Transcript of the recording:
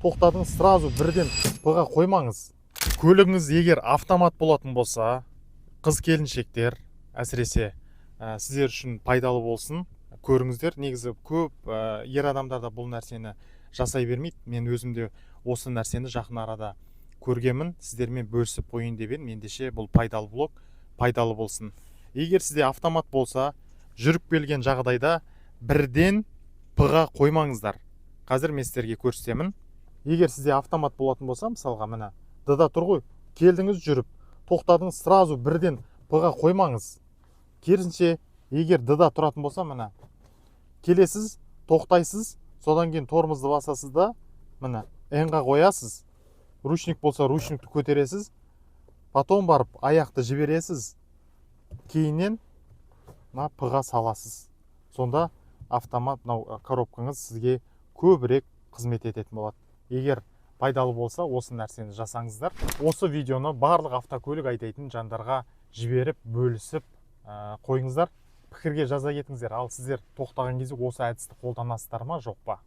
тоқтадыңыз, сразу бірден П-ға қоймаңыз. Көлігіңіз егер автомат болатын болса, қыз келіншектер әсіресе сіздер үшін пайдалы болсын. Көріңіздер, негізі көп ер адамдарда бұл нәрсені жасай бермейді. Мен өзімде осы нәрсені жақын арада көргенмін, сіздермен бөлісіп қойын деп едім. Ендеше бұл пайдалы блог, пайдалы болсын. Егер сізде автомат болса, жүріп келген жағдайда бірден П-ға қоймаңыздар. Қазір мен сіздерге көрсетемін. Егер сізде автомат болатын болса, мысалға мына Д-да тұр ғой, келдіңіз жүріп, тоқтадыңыз, сразу бірден П-ға қоймаңыз. Керісінше, егер Д-да тұратын болса, мына келесіз, тоқтайсыз, содан кейін тормозды басасыз да, мына Н-ға қоясыз. Ручник болса, ручникті көтересіз, потом барып аяқты жібересіз. Кейіннен П-ға саласыз. Сонда автомат коробкаңыз сізге көбірек қызмет ететін болады. Егер пайдалы болса, осы нәрсені жасаңыздар. Осы видеоны барлық автокөлік айдайтын жандарға жіберіп, бөлісіп қойыңыздар. Пікірге жаза кетіңіздер. Ал сіздер тоқтаған кезде осы әдісті қолданасыздар ма, жоқ па?